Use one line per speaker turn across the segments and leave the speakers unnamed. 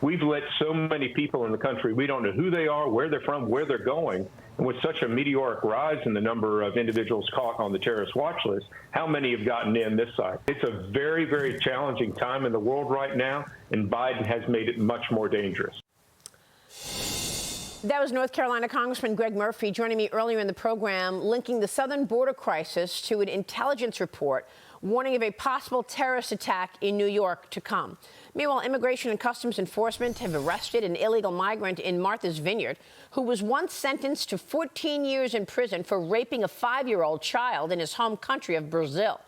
We've let so many people in the country, we don't know who they are, where they're from, where they're going. And with such a meteoric rise in the number of individuals caught on the terrorist watch list, how many have gotten in this side? It's a very, very challenging time in the world right now, and Biden has made it much more dangerous.
That was North Carolina Congressman Greg Murphy joining me earlier in the program, linking the southern border crisis to an intelligence report warning of a possible terrorist attack in New York to come. Meanwhile, Immigration and Customs Enforcement have arrested an illegal migrant in Martha's Vineyard who was once sentenced to 14 years in prison for raping a 5-year-old child in his home country of Brazil.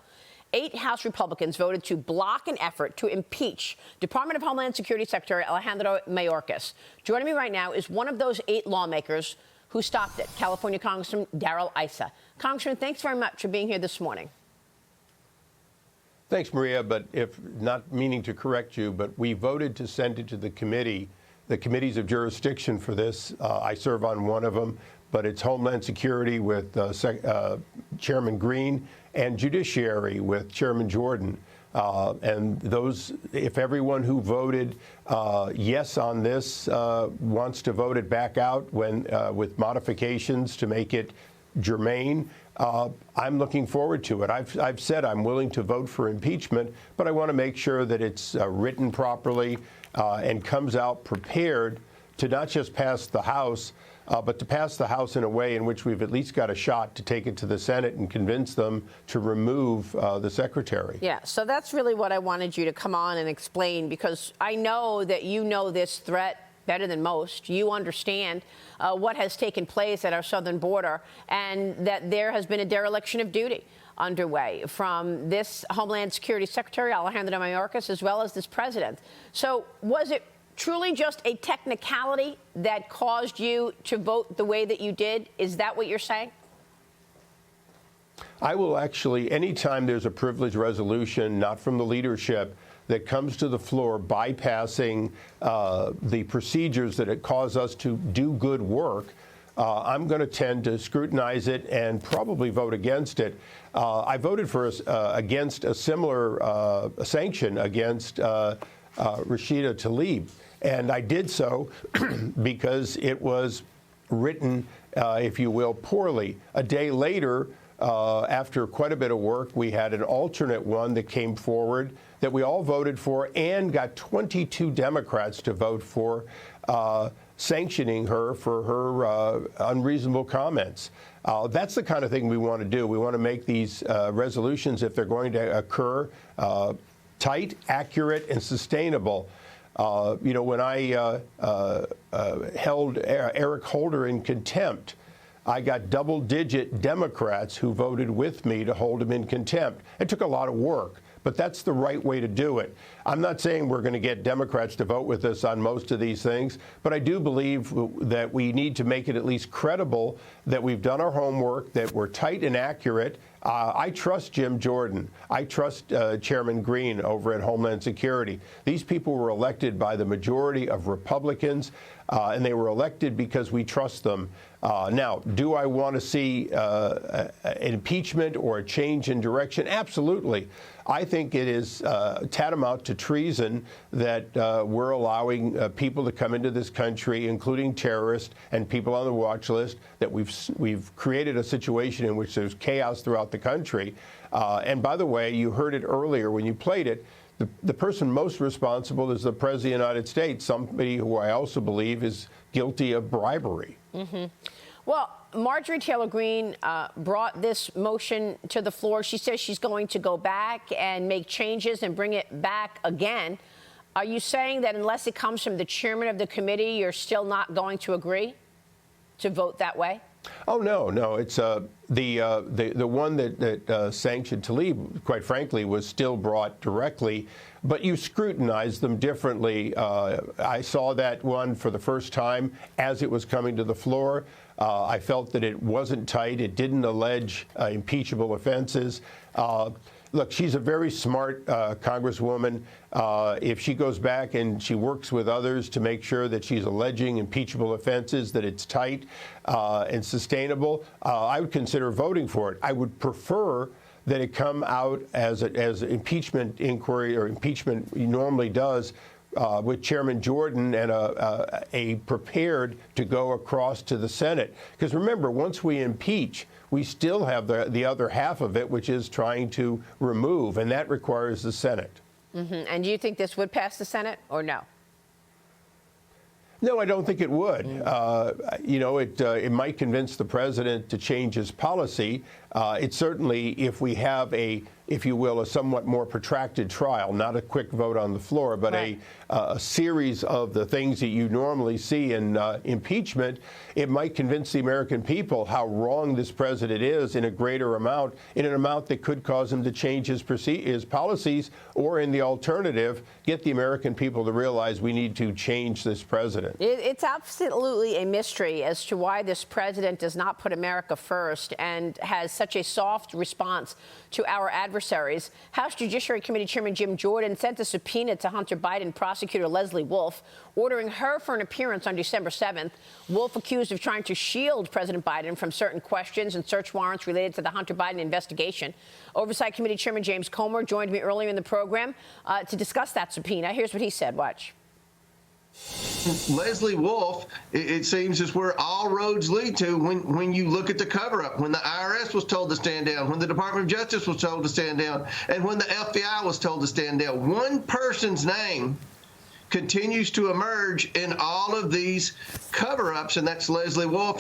8 House Republicans voted to block an effort to impeach Department of Homeland Security Secretary Alejandro Mayorkas. Joining me right now is one of those 8 lawmakers who stopped it, California Congressman Darrell Issa. Congressman, thanks very much for being here this morning.
Thanks, Maria, but if not meaning to correct you, but we voted to send it to the committees of jurisdiction for this. I serve on one of them, but it's Homeland Security with Chairman Green and Judiciary with Chairman Jordan. And those, if everyone who voted yes on this wants to vote it back out when with modifications to make it germane, I'm looking forward to it. I've said I'm willing to vote for impeachment, but I want to make sure that it's written properly and comes out prepared to not just pass the House, but to pass the House in a way in which we've at least got a shot to take it to the Senate and convince them to remove the secretary.
Yeah, so that's really what I wanted you to come on and explain, because I know that you know this threat better than most. You understand what has taken place at our southern border, and that there has been a dereliction of duty underway from this Homeland Security Secretary, Alejandro Mayorkas, as well as this president. So was it truly just a technicality that caused you to vote the way that you did? Is that what you're saying?
I will actually, anytime there's a privilege resolution, not from the leadership, that comes to the floor bypassing the procedures that it cause us to do good work, I'm going to tend to scrutinize it and probably vote against it. I voted for against a similar sanction against Rashida Tlaib, and I did so because it was written, if you will, poorly. A day later, after quite a bit of work, we had an alternate one that came forward that we all voted for and got 22 Democrats to vote for, sanctioning her for her unreasonable comments. That's the kind of thing we want to do. We want to make these resolutions, if they're going to occur, tight, accurate, and sustainable. You know, when I held Eric Holder in contempt, I got double-digit Democrats who voted with me to hold him in contempt. It took a lot of work, but that's the right way to do it. I'm not saying we're going to get Democrats to vote with us on most of these things, but I do believe that we need to make it at least credible that we've done our homework, that we're tight and accurate. I trust Jim Jordan. I trust Chairman Green over at Homeland Security. These people were elected by the majority of Republicans, and they were elected because we trust them. Now, do I want to see an impeachment or a change in direction? Absolutely. I think it is tantamount to treason that we're allowing people to come into this country, including terrorists and people on the watch list, that we've created a situation in which there's chaos throughout the country. And by the way, you heard it earlier when you played it. The person most responsible is the President of the United States, somebody who I also believe is guilty of bribery.
Mm-hmm. Well, Marjorie Taylor Greene brought this motion to the floor. She says she's going to go back and make changes and bring it back again. Are you saying that unless it comes from the chairman of the committee, you're still not going to agree to vote that way?
Oh, no. It's the one that sanctioned Tlaib, quite frankly, was still brought directly, but you scrutinized them differently. I saw that one for the first time as it was coming to the floor. I felt that it wasn't tight. It didn't allege impeachable offenses. Look, she's a very smart Congresswoman. If she goes back and she works with others to make sure that she's alleging impeachable offenses, that it's tight and sustainable, I would consider voting for it. I would prefer that it come out as impeachment inquiry or impeachment normally does with Chairman Jordan and a prepared to go across to the Senate. Because remember, once we impeach, we still have the other half of it, which is trying to remove, and that requires the Senate.
Mm-hmm. And do you think this would pass the Senate or no?
No, I don't think it would. It might convince the president to change his policy. It certainly, if we have if you will, a somewhat more protracted trial, not a quick vote on the floor, but right, a series of the things that you normally see in impeachment, it might convince the American people how wrong this president is in a greater amount, in an amount that could cause him to change his policies, or in the alternative, get the American people to realize we need to change this president.
It's absolutely a mystery as to why this president does not put America first and has such a soft response to our adversaries. House Judiciary Committee Chairman Jim Jordan sent a subpoena to Hunter Biden prosecutor Leslie Wolf, ordering her for an appearance on December 7th. Wolf accused of trying to shield President Biden from certain questions and search warrants related to the Hunter Biden investigation. Oversight Committee Chairman James Comer joined me earlier in the program to discuss that subpoena. Here's what he said. Watch.
Leslie Wolf, it seems, is where all roads lead to when you look at the cover-up, when the IRS was told to stand down, when the Department of Justice was told to stand down, and when the FBI was told to stand down. One person's name continues to emerge in all of these cover-ups, and that's Leslie Wolf.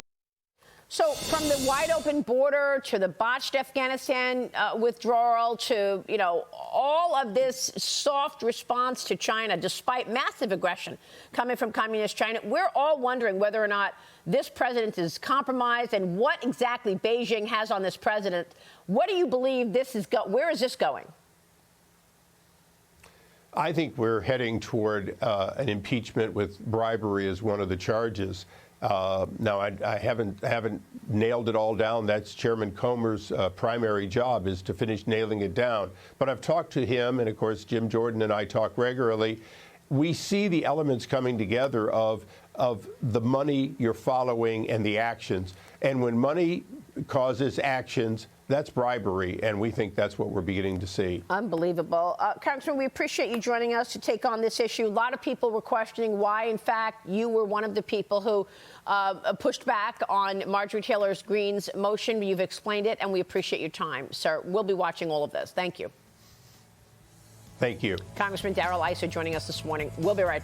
So from the wide open border to the botched Afghanistan withdrawal to, all of this soft response to China, despite massive aggression coming from communist China, we're all wondering whether or not this president is compromised and what exactly Beijing has on this president. What do you believe this is where is this going?
I think we're heading toward an impeachment with bribery as one of the charges. Now, I haven't nailed it all down. That's Chairman Comer's primary job, is to finish nailing it down. But I've talked to him, and of course, Jim Jordan and I talk regularly. We see the elements coming together of the money you're following and the actions. And when money causes actions, that's bribery, and we think that's what we're beginning to see.
Unbelievable. Congressman, we appreciate you joining us to take on this issue. A lot of people were questioning why, in fact, you were one of the people who pushed back on Marjorie Taylor Greene's motion. You've explained it, and we appreciate your time, sir. We'll be watching all of this. Thank you.
Thank you.
Congressman Darrell Issa joining us this morning. We'll be right back.